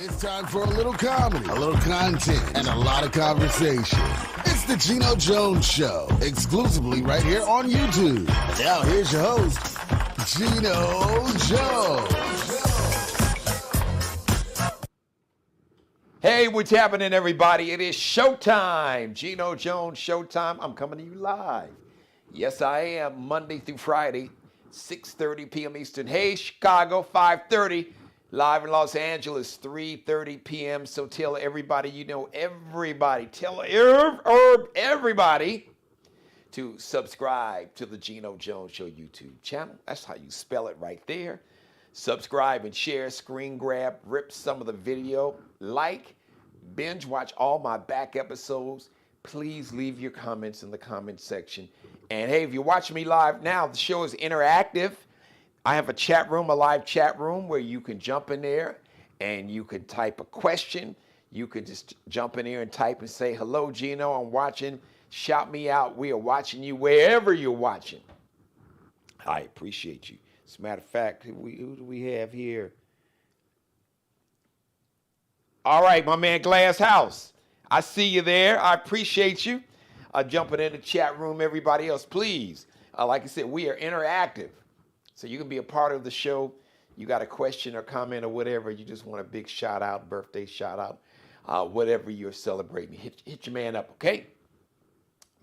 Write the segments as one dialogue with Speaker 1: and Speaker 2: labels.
Speaker 1: It's time for a little comedy, a little content, and a lot of conversation. It's the Geno Jones Show, exclusively right here on YouTube. And now here's your host, Geno Jones.
Speaker 2: Hey, what's happening, everybody? It is showtime. Geno Jones Showtime. I'm coming to you live. Yes, I am. Monday through Friday, 6:30 p.m. Eastern. Hey, Chicago, 5:30. Live in Los Angeles, 3:30 p.m. So tell everybody you know, everybody. Tell everybody to subscribe to the Geno Jones Show YouTube channel. That's how you spell it right there. Subscribe and share, screen grab, rip some of the video, like, binge watch all my back episodes. Please leave your comments in the comment section. And hey, if you're watching me live now, the show is interactive. I have a chat room, a live chat room where you can jump in there and you can type a question. You can just jump in there and type and say, hello, Geno, I'm watching. Shout me out. We are watching you wherever you're watching. I appreciate you. As a matter of fact, who do we have here? All right, my man Glass House. I see you there. I appreciate you. Jumping in the chat room, everybody else, please. Like I said, we are interactive. So you can be a part of the show. You got a question or comment or whatever. You just want a big shout out, birthday shout out, whatever you're celebrating. Hit your man up, okay?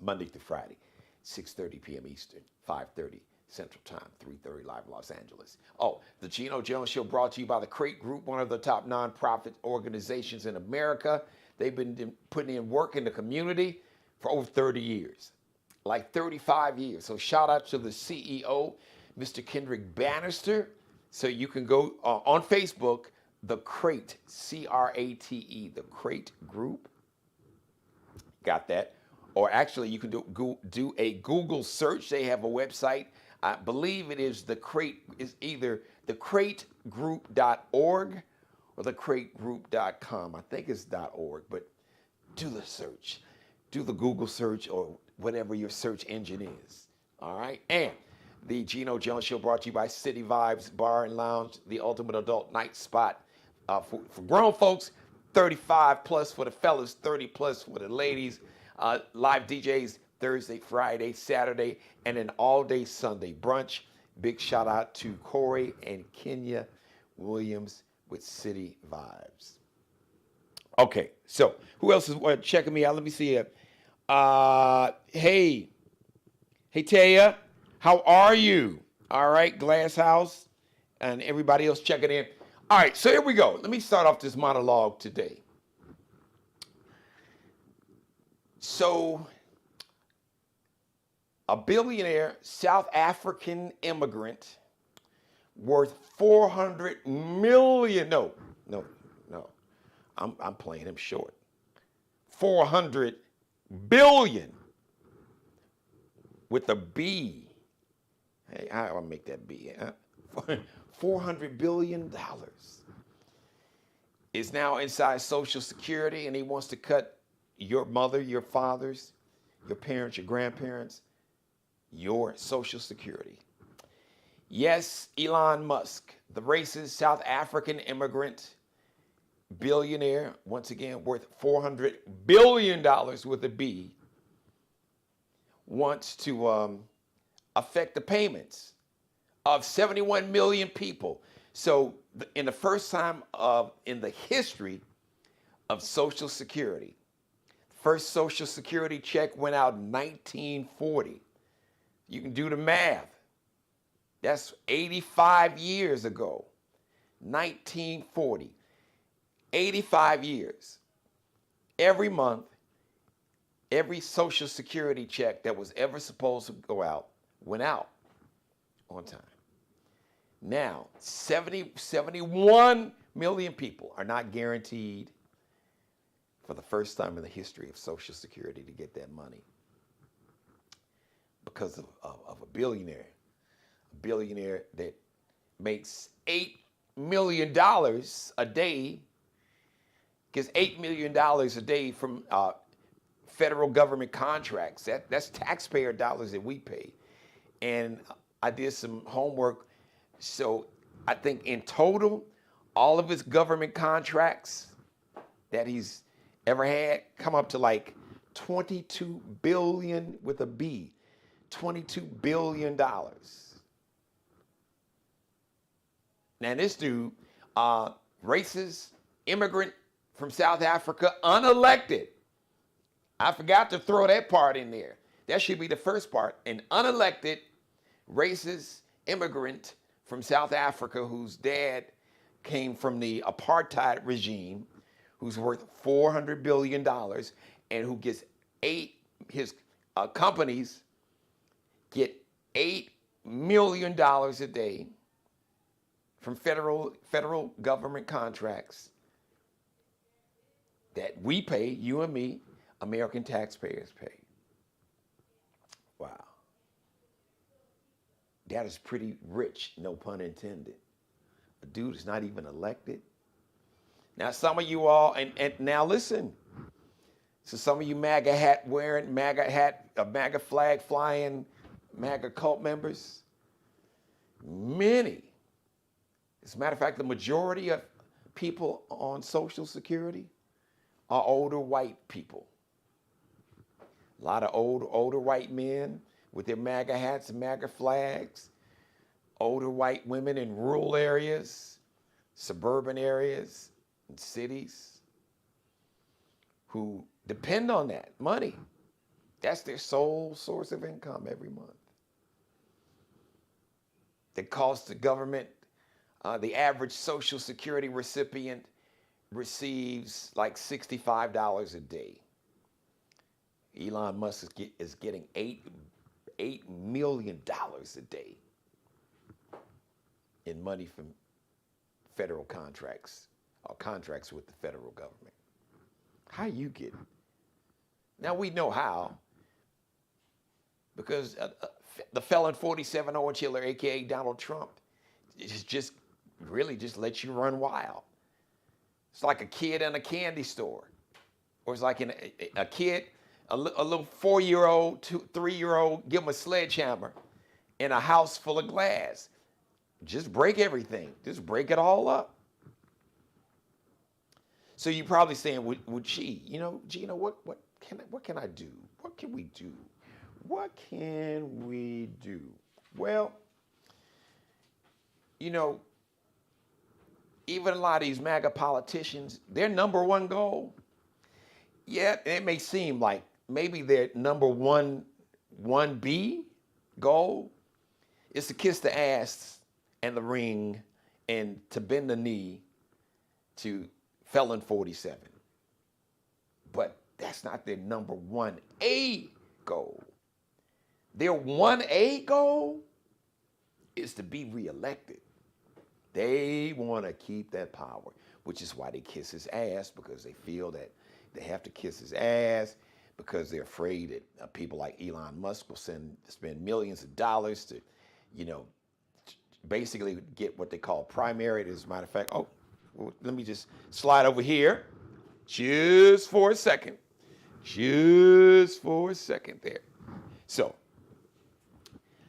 Speaker 2: Monday through Friday, 6:30 p.m. Eastern, 5:30 Central Time, 3:30 live in Los Angeles. Oh, the Geno Jones Show brought to you by the Crate Group, one of the top nonprofit organizations in America. They've been putting in work in the community for over 30 years, like 35 years. So shout out to the CEO, Mr. Kendrick Bannister. So you can go on Facebook, the Crate, C-R-A-T-E, the Crate Group. Got that? Or actually, you can do a Google search. They have a website. I believe it is the Crate, is either thecrategroup.org or thecrategroup.com. I think it's .org, but do the search. Do the Google search or whatever your search engine is. All right? And the Geno Jones Show brought to you by City Vibes Bar and Lounge, the ultimate adult night spot for grown folks, 35 plus for the fellas, 30 plus for the ladies. Live DJs Thursday, Friday, Saturday, and an all-day Sunday brunch. Big shout out to Corey and Kenya Williams with City Vibes. Okay, so who else is checking me out? Let me see here. Hey Taya, how are you? All right, Glass House, and everybody else checking in. All right, so here we go. Let me start off this monologue today. So, a billionaire South African immigrant worth 400 million. No. I'm playing him short. 400 billion with a B. Hey, I'll make that B. Huh? $400 billion is now inside Social Security, and he wants to cut your mother, your fathers, your parents, your grandparents, your Social Security. Yes, Elon Musk, the racist South African immigrant billionaire, once again worth $400 billion with a B, wants to affect the payments of 71 million people. So in the first time in the history of Social Security, first Social Security check went out in 1940. You can do the math. That's 85 years ago. 1940. 85 years. Every month, every Social Security check that was ever supposed to go out went out on time. Now, 71 million people are not guaranteed for the first time in the history of Social Security to get that money because of a billionaire that makes $8 million a day, gets $8 million a day from federal government contracts. That's taxpayer dollars that we pay. And I did some homework. So I think in total, all of his government contracts that he's ever had come up to like 22 billion with a B, $22 billion. Now this dude, racist immigrant from South Africa, unelected. I forgot to throw that part in there. That should be the first part. An unelected racist immigrant from South Africa whose dad came from the apartheid regime, who's worth $400 billion and who gets his companies get $8 million a day from federal government contracts that we pay, you and me, American taxpayers pay. Wow. That is pretty rich, no pun intended. A dude is not even elected. Now, some of you all, and now listen. So some of you MAGA hat wearing, MAGA flag flying, MAGA cult members, many. As a matter of fact, the majority of people on Social Security are older white people. A lot of older white men with their MAGA hats and MAGA flags, older white women in rural areas, suburban areas, and cities who depend on that money. That's their sole source of income every month. That costs the government, the average Social Security recipient receives like $65 a day. Elon Musk is getting $8 million a day in money from federal contracts or contracts with the federal government. How you get it? Now we know how, because the felon 47 orange killer, aka Donald Trump, just really just lets you run wild. It's like a kid in a candy store, or it's like a kid, a little 4-year-old, 3-year-old, give him a sledgehammer in a house full of glass. Just break everything. Just break it all up. So you're probably saying, would she, Geno, what can I do? What can we do? What can we do? Well, even a lot of these MAGA politicians, their number one goal, yeah, it may seem like maybe their number 1B goal is to kiss the ass and the ring and to bend the knee to felon 47. But that's not their number 1A goal. Their 1A goal is to be reelected. They want to keep that power, which is why they kiss his ass, because they feel that they have to kiss his ass, because they're afraid that people like Elon Musk will spend millions of dollars to, basically get what they call primary. As a matter of fact, let me just slide over here just for a second. Just for a second there. So,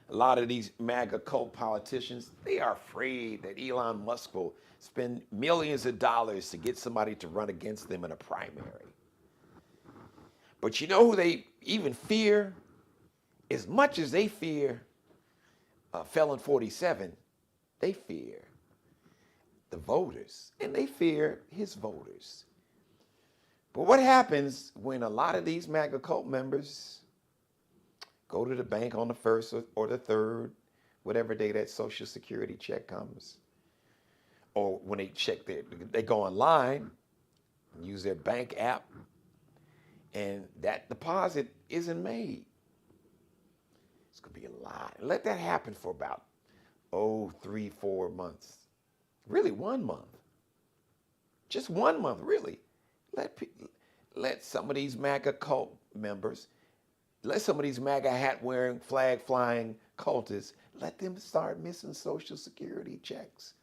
Speaker 2: a lot of these MAGA cult politicians, they are afraid that Elon Musk will spend millions of dollars to get somebody to run against them in a primary. But you know who they even fear? As much as they fear felon 47, they fear the voters, and they fear his voters. But what happens when a lot of these MAGA cult members go to the bank on the 1st or the 3rd, whatever day that Social Security check comes, or when they go online and use their bank app, and that deposit isn't made? It's going to be a lot. Let that happen for about 3-4 months. Really 1 month. Just 1 month, really. Let some of these MAGA cult members, let some of these MAGA hat-wearing, flag-flying cultists, let them start missing Social Security checks.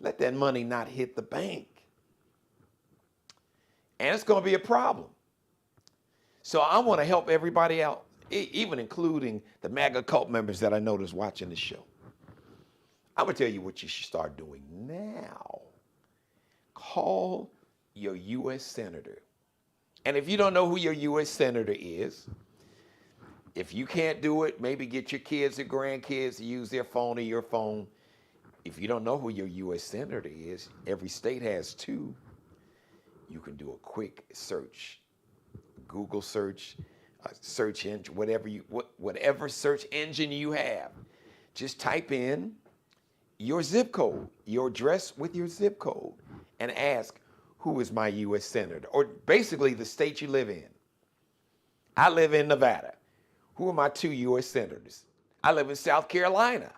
Speaker 2: Let that money not hit the bank. And it's going to be a problem. So I want to help everybody out, even including the MAGA cult members that I know that's watching this show. I'm going to tell you what you should start doing now. call your U.S. Senator. And if you don't know who your U.S. Senator is, if you can't do it, maybe get your kids or grandkids to use their phone or your phone. If you don't know who your U.S. Senator is, every state has two. You can do a quick search, Google search, search engine, whatever search engine you have. Just type in your zip code, your address with your zip code, and ask, who is my U.S. Senator? Or basically the state you live in. I live in Nevada. Who are my two U.S. Senators? I live in South Carolina.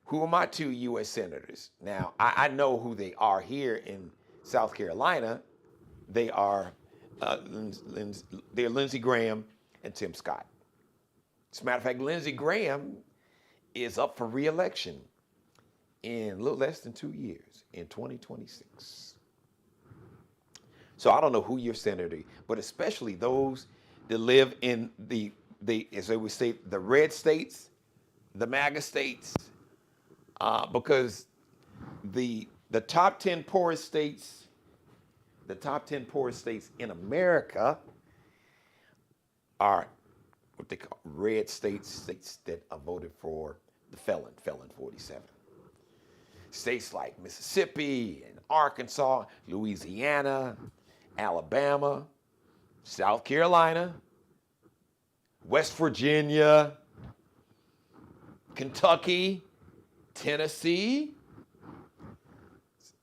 Speaker 2: Who are my two U.S. Senators? Now, I know who they are here in South Carolina. They are they're Lindsey Graham and Tim Scott. As a matter of fact, Lindsey Graham is up for re-election in a little less than 2 years, in 2026. So I don't know who your senator is, but especially those that live in the as they would say, the red states, the MAGA states, because the top 10 poorest states, in America are what they call red states that are voted for the felon 47. States like Mississippi and Arkansas, Louisiana, Alabama, South Carolina, West Virginia, Kentucky, Tennessee,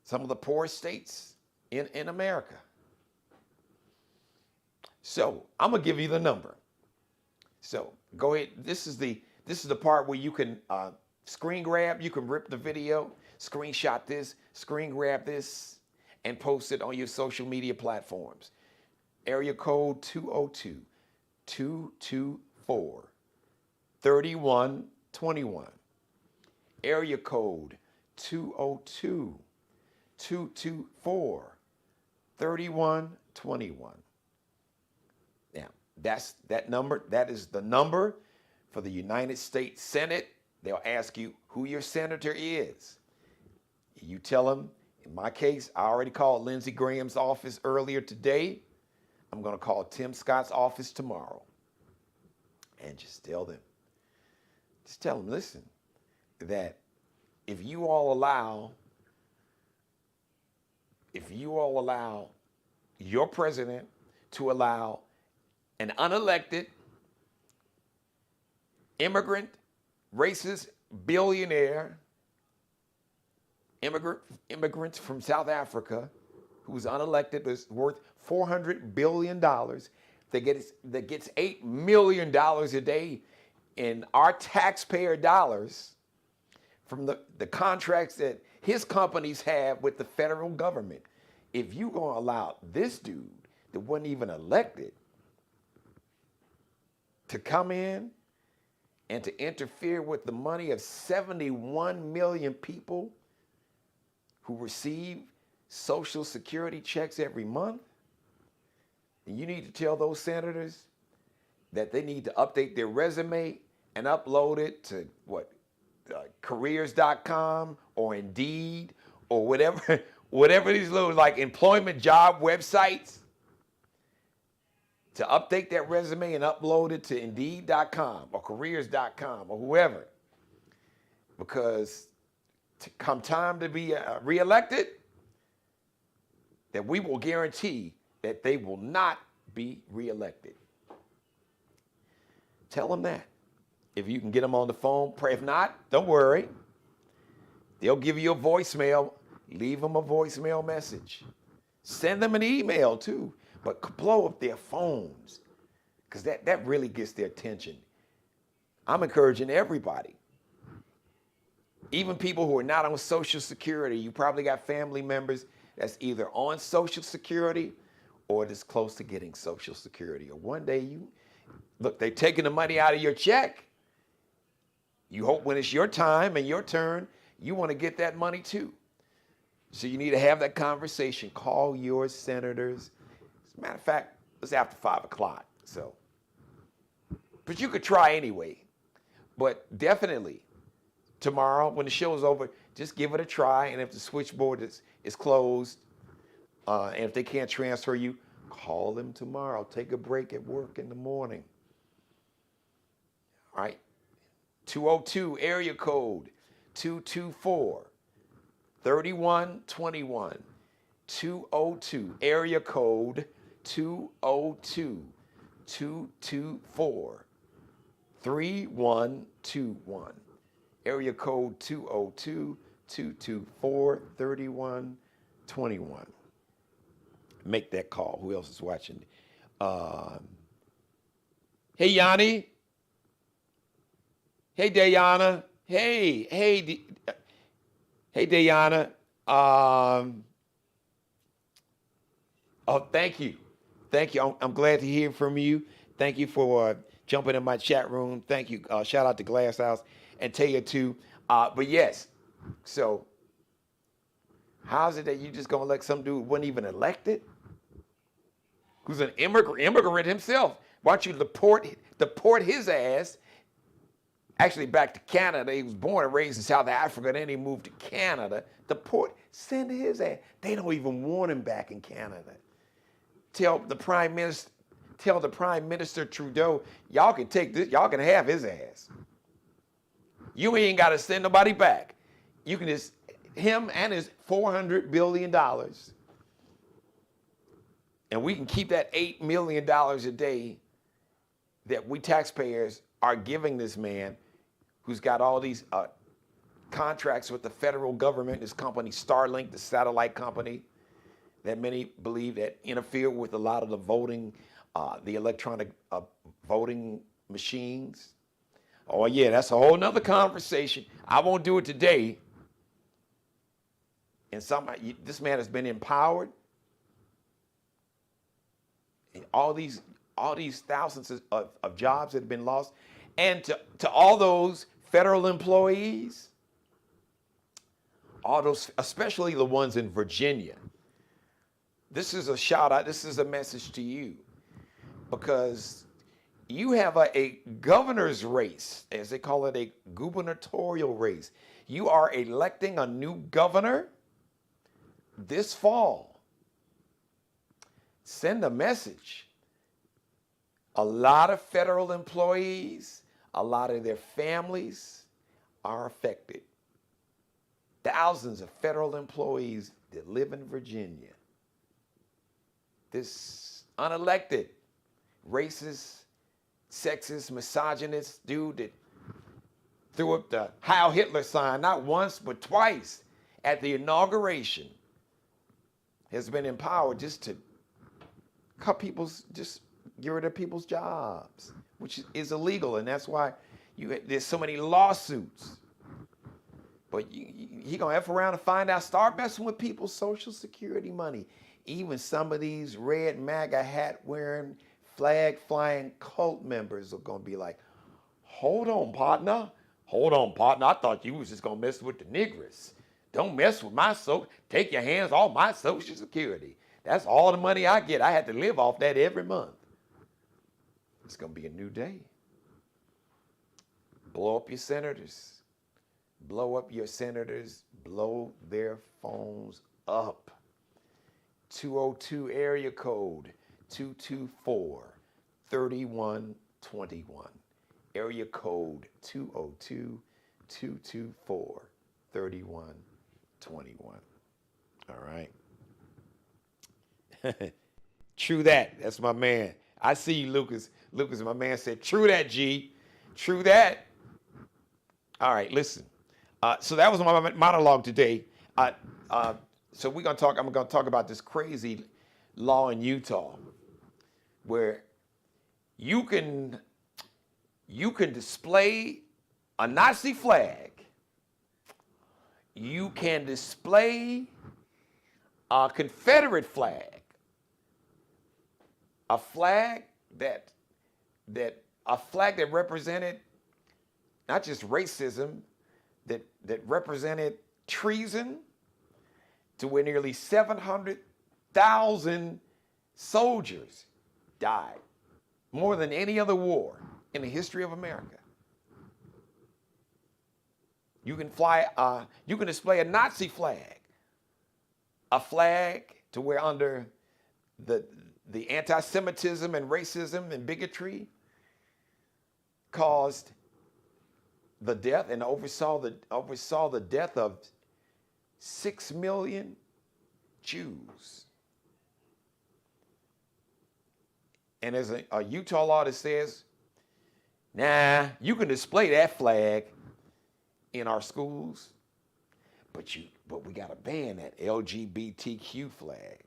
Speaker 2: some of the poorest states in America. So I'm gonna give you the number. So go ahead. This is the part where you can screen grab. You can rip the video, screenshot this, screen grab this, and post it on your social media platforms. Area code 202-224-3121. Area code 202-224-3121. Now, that's that number. That is the number for the United States Senate. They'll ask you who your senator is. You tell them, in my case, I already called Lindsey Graham's office earlier today. I'm going to call Tim Scott's office tomorrow. And just tell them, listen, that if you all allow your president to allow an unelected immigrant, racist, billionaire, immigrants from South Africa, who was unelected, was worth $400 billion, that gets $8 million a day in our taxpayer dollars from the contracts that his companies have with the federal government. If you're going to allow this dude that wasn't even elected to come in and to interfere with the money of 71 million people who receive Social Security checks every month, then you need to tell those senators that they need to update their resume and upload it to careers.com or Indeed or whatever these little like employment job websites, to update that resume and upload it to Indeed.com or careers.com or whoever. Because come time to be reelected, that we will guarantee that they will not be reelected. Tell them that. If you can get them on the phone, pray. If not, don't worry. They'll give you a voicemail. Leave them a voicemail message. Send them an email too, but blow up their phones, because that really gets their attention. I'm encouraging everybody, even people who are not on Social Security. You probably got family members that's either on Social Security or that's close to getting Social Security. Or one day they're taking the money out of your check. You hope when it's your time and your turn, you want to get that money too. So you need to have that conversation. Call your senators. As a matter of fact, it's after 5 o'clock. But you could try anyway. But definitely, tomorrow when the show is over, just give it a try. And if the switchboard is closed, And if they can't transfer you, call them tomorrow. Take a break at work in the morning. All right. 202 area code 224-3121. 202 area code 202-224-3121. Area code 202-224-3121. Make that call. Who else is watching? Hey, Yanni. Hey, Dayana. Hey, Dayana. Oh, thank you. Thank you. I'm glad to hear from you. Thank you for jumping in my chat room. Thank you. Shout out to Glass House and Taya too. But yes, so how's it that you just gonna elect some dude who wasn't even elected? Who's an immigrant himself? Why don't you deport his ass? Actually, back to Canada. He was born and raised in South Africa. Then he moved to Canada. Send his ass. They don't even want him back in Canada. Tell the Prime Minister Trudeau, y'all can take this. Y'all can have his ass. You ain't got to send nobody back. You can just him and his $400 billion, and we can keep that $8 million a day that we taxpayers are giving this man, who's got all these contracts with the federal government, this company Starlink, the satellite company that many believe that interfere with a lot of the voting, the electronic voting machines. Oh yeah, that's a whole nother conversation. I won't do it today. And this man has been empowered. And all these thousands of jobs that have been lost. And to all those federal employees, all those, especially the ones in Virginia, this is a shout out, this is a message to you, because you have a governor's race, as they call it, a gubernatorial race. You are electing a new governor this fall. Send a message. A lot of federal employees, a lot of their families are affected. Thousands of federal employees that live in Virginia. This unelected, racist, sexist, misogynist dude that threw up the Heil Hitler sign not once but twice at the inauguration has been empowered just to get rid of people's jobs, which is illegal, and that's why there's so many lawsuits. But he gonna F around and find out, start messing with people's Social Security money. Even some of these red MAGA hat wearing, flag flying cult members are gonna be like, hold on, partner. I thought you was just gonna mess with the niggers. Don't mess with my take your hands off my Social Security. That's all the money I get. I had to live off that every month. It's gonna be a new day. Blow up your senators. Blow up your senators. Blow their phones up. 202 area code 224-3121. Area code 202-224-3121. All right. True that. That's my man. I see you, Lucas. Lucas, my man, said, true that, G. True that. All right, listen. So that was my monologue today. So I'm going to talk about this crazy law in Utah where you can display a Nazi flag. You can display a Confederate flag. A flag that represented not just racism, that represented treason, to where nearly 700,000 soldiers died, more than any other war in the history of America. You can display a Nazi flag, a flag to where under the anti-Semitism and racism and bigotry caused the death and oversaw the death of 6 million Jews. And there's a Utah law that says, nah, you can display that flag in our schools, but we got to ban that LGBTQ flag.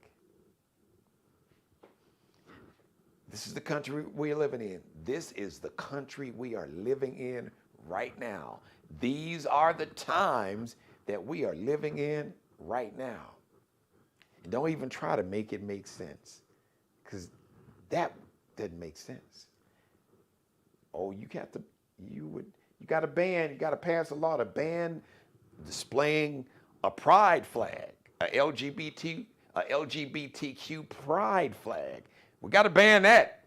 Speaker 2: This is the country we're living in. This is the country we are living in right now. These are the times that we are living in right now. And don't even try to make it make sense, because that doesn't make sense. Oh, you got to pass a law to ban displaying a pride flag, a LGBTQ pride flag. We got to ban that.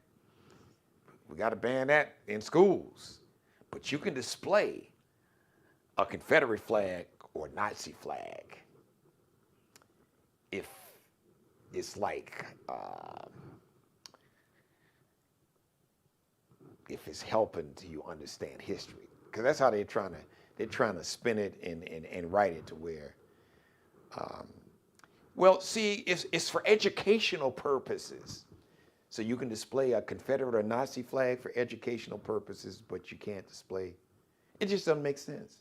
Speaker 2: We got to ban that in schools. But you can display a Confederate flag or Nazi flag if it's like, if it's helping to you understand history. Because that's how they're trying to spin it and write it to where, well, see, it's for educational purposes. So you can display a Confederate or Nazi flag for educational purposes, but you can't display. It just doesn't make sense.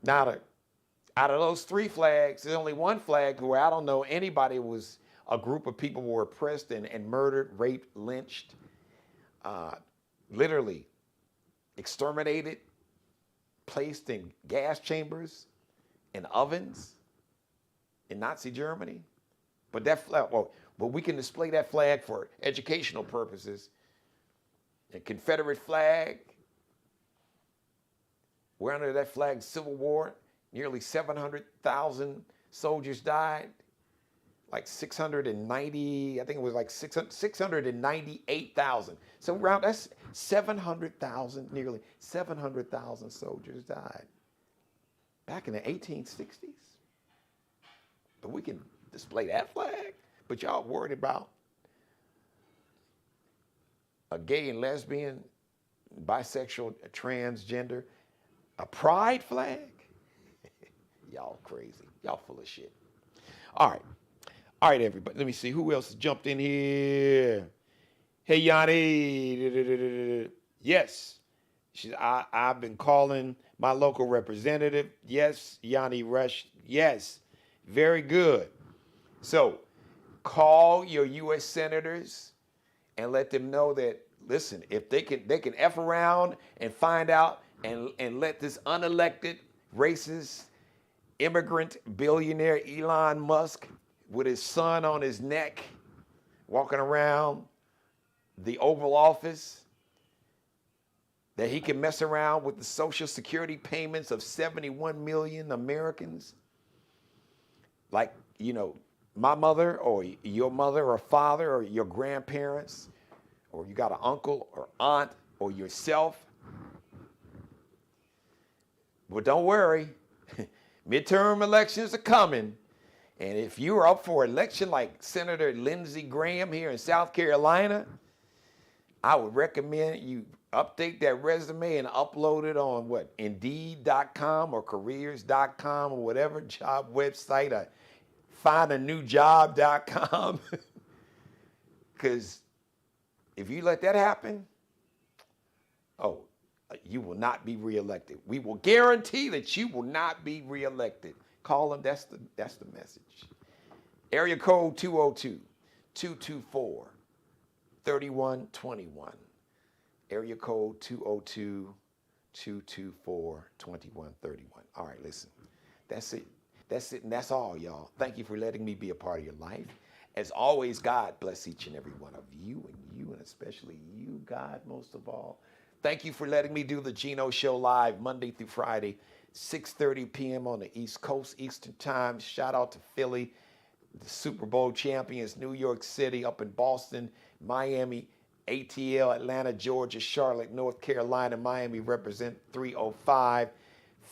Speaker 2: Now, out of those 3 flags, there's only one flag where I don't know anybody was a group of people were oppressed and murdered, raped, lynched, literally exterminated, placed in gas chambers, in ovens, in Nazi Germany. But that flag, but we can display that flag for educational purposes. The Confederate flag, we're under that flag, Civil War, nearly 700,000 soldiers died. Like 690, I think it was like 698,000. So around, that's 700,000, nearly 700,000 soldiers died back in the 1860s. But we can display that flag. But y'all worried about a gay and lesbian, bisexual, transgender, a pride flag? Y'all crazy. Y'all full of shit. All right, everybody. Let me see who else jumped in here. Hey, Yanni. Yes. I've been calling my local representative. Yes, Yanni Rush. Yes. Very good. So, call your U.S. senators and let them know that, listen, if they can F around and find out and let this unelected, racist, immigrant billionaire Elon Musk with his son on his neck walking around the Oval Office, that he can mess around with the Social Security payments of 71 million Americans, like, my mother or your mother or father or your grandparents, or you got an uncle or aunt or yourself. But don't worry, midterm elections are coming. And if you're up for election like Senator Lindsey Graham here in South Carolina, I would recommend you update that resume and upload it on Indeed.com or careers.com or whatever job website, findanewjob.com. Because if you let that happen, you will not be reelected. We will guarantee that you will not be reelected. Call them. That's the message. Area code 202-224-3121. Area code 202-224-2131. All right, listen. That's it. That's it, and that's all, y'all. Thank you for letting me be a part of your life. As always, God bless each and every one of you, and especially you, God, most of all. Thank you for letting me do the Geno Show live Monday through Friday, 6:30 p.m. on the East Coast, Eastern Time. Shout out to Philly, the Super Bowl champions, New York City, up in Boston, Miami, ATL, Atlanta, Georgia, Charlotte, North Carolina. Miami represent 305,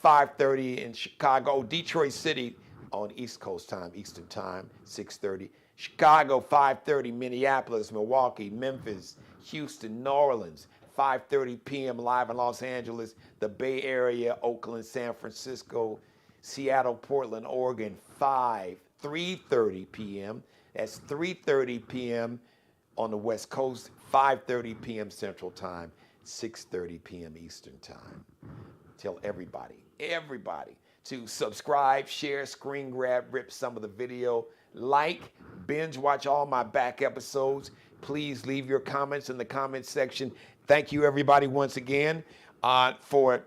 Speaker 2: 5:30 in Chicago, Detroit City, on East Coast time, Eastern time, 6:30. Chicago, 5:30. Minneapolis, Milwaukee, Memphis, Houston, New Orleans, 5:30 p.m. live in Los Angeles, the Bay Area, Oakland, San Francisco, Seattle, Portland, Oregon, 3:30 p.m. That's 3:30 p.m. on the West Coast, 5:30 p.m. Central Time, 6:30 p.m. Eastern Time. Tell everybody to subscribe, share, screen grab, rip some of the video, like, binge watch all my back episodes. Please leave your comments in the comment section. Thank you, everybody, once again, for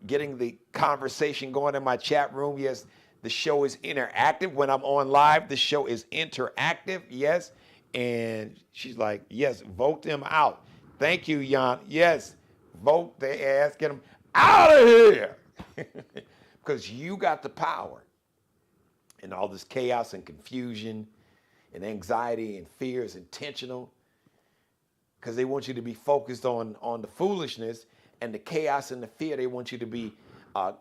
Speaker 2: getting the conversation going in my chat room. Yes, the show is interactive. When I'm on live, the show is interactive. Yes. And she's like, yes, vote them out. Thank you, Jan. Yes, vote their ass, get them out of here. Because you got the power. And all this chaos and confusion and anxiety and fear is intentional. Because they want you to be focused on the foolishness and the chaos and the fear. They want you to be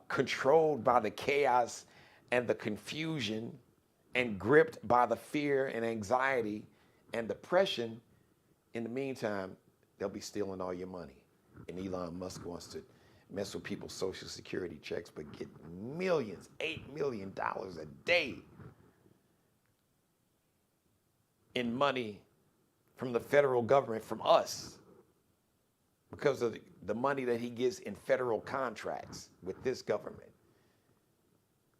Speaker 2: controlled by the chaos and the confusion and gripped by the fear and anxiety and depression. In the meantime, they'll be stealing all your money. And Elon Musk wants to mess with people's Social Security checks, but get millions, $8 million a day in money from the federal government, from us, because of the money that he gets in federal contracts with this government.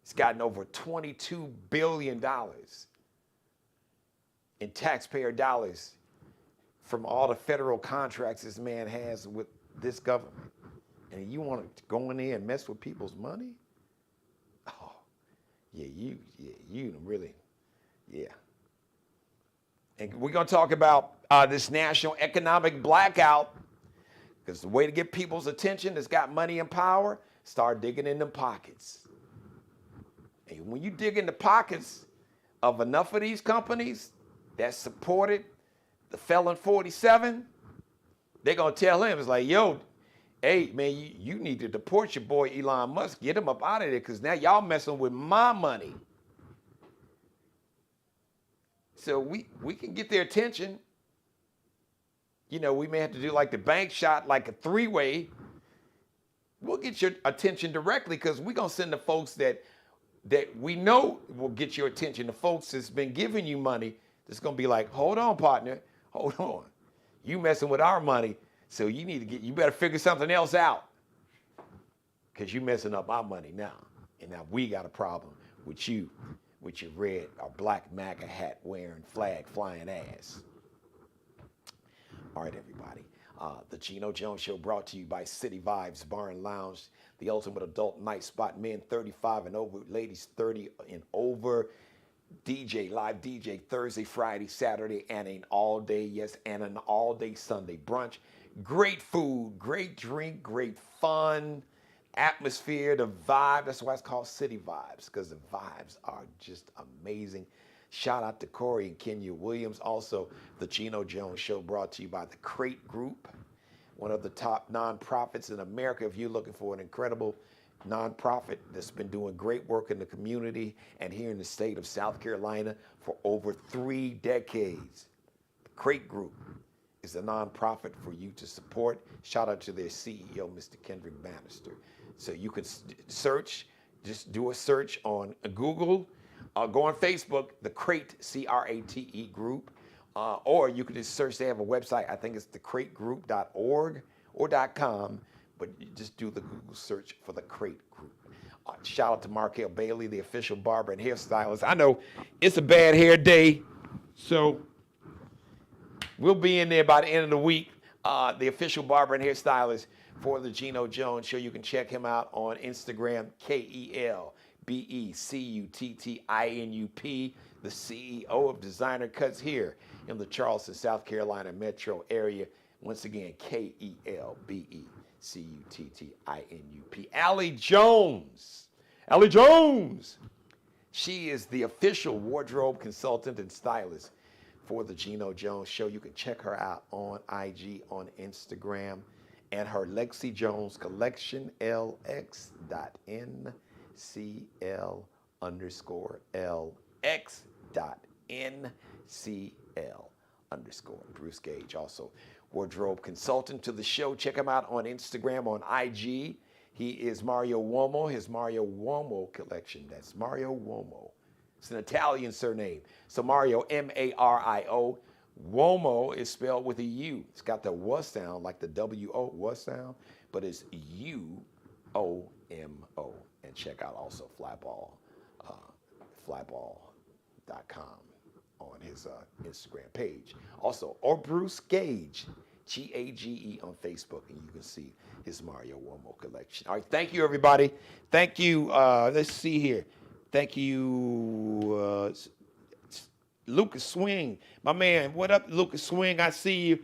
Speaker 2: He's gotten over $22 billion in taxpayer dollars from all the federal contracts this man has with this government. And you want to go in there and mess with people's money? Oh, yeah, you really, yeah. And we're going to talk about this national economic blackout, because the way to get people's attention that's got money and power, start digging in them pockets. And when you dig in the pockets of enough of these companies that supported the Felon 47, they're going to tell him, it's like, yo, hey, man, you need to deport your boy Elon Musk. Get him up out of there, because now y'all messing with my money. So we can get their attention. You know, we may have to do like the bank shot, like a three-way. We'll get your attention directly, because we're going to send the folks that we know will get your attention. The folks that's been giving you money, that's going to be like, hold on, partner, hold on. You messing with our money, so you better figure something else out, because you messing up our money now. And now we got a problem with you, with your red or black MAGA hat wearing, flag flying ass. All right, everybody. The Geno Jones Show brought to you by City Vibes Bar and Lounge, the ultimate adult night spot, men 35 and over, ladies 30 and over. Live DJ Thursday, Friday, Saturday, and an all-day, yes, and an all-day Sunday brunch. Great food, great drink, great fun, atmosphere, the vibe. That's why it's called City Vibes, because the vibes are just amazing. Shout out to Corey and Kenya Williams. Also, the Geno Jones Show brought to you by the Crate Group, one of the top nonprofits in America. If you're looking for an incredible nonprofit that's been doing great work in the community and here in the state of South Carolina for over 3 decades, the Crate Group is a nonprofit for you to support. Shout out to their CEO, Mr. Kendrick Bannister. So you can search, just do a search on Google, go on Facebook, the Crate, C-R-A-T-E group, or you can just search, they have a website, I think it's thecrategroup.org or .com, but you just do the Google search for the Crate Group. Shout out to Markel Bailey, the official barber and hairstylist. I know it's a bad hair day, so we'll be in there by the end of the week. The official barber and hairstylist for the Geno Jones Show. You can check him out on Instagram, KELBECUTTINUP, the CEO of Designer Cuts here in the Charleston, South Carolina metro area. Once again, KELBECUTTINUP. Allie Jones. Allie Jones. She is the official wardrobe consultant and stylist for the Geno Jones Show. You can check her out on IG, on Instagram, and her Lexi Jones collection, LX.NCL_. Bruce Gage, also wardrobe consultant to the show. Check him out on Instagram, on IG. He is Mario Uomo, his Mario Uomo collection. That's Mario Uomo. It's an Italian surname. So Mario, M-A-R-I-O. Uomo is spelled with a U. It's got the W sound, like the W-O, W sound, but it's U-O-M-O. And check out also flyball.com on his Instagram page. Also, or Bruce Gage, G-A-G-E on Facebook, and you can see his Mario Uomo collection. All right, thank you, everybody. Thank you. Let's see here. Thank you, Lucas Swing, my man. What up, Lucas Swing? I see you.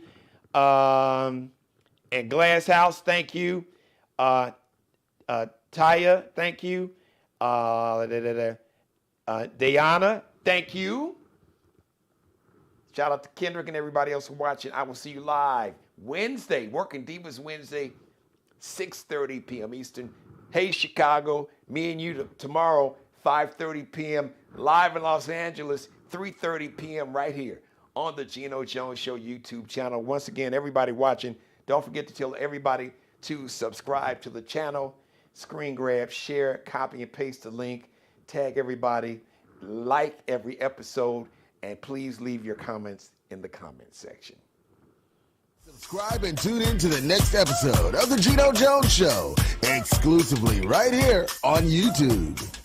Speaker 2: And Glass House, thank you. Taya, thank you. Diana, thank you. Shout out to Kendrick and everybody else watching. I will see you live Wednesday, Working Divas Wednesday, 6:30 p.m. Eastern. Hey, Chicago, me and you tomorrow, 5:30 p.m. live in Los Angeles, 3:30 p.m. right here on the Geno Jones Show YouTube channel. Once again, everybody watching, don't forget to tell everybody to subscribe to the channel, screen grab, share, copy and paste the link, tag everybody, like every episode, and please leave your comments in the comment section.
Speaker 1: Subscribe and tune in to the next episode of the Geno Jones Show, exclusively right here on YouTube.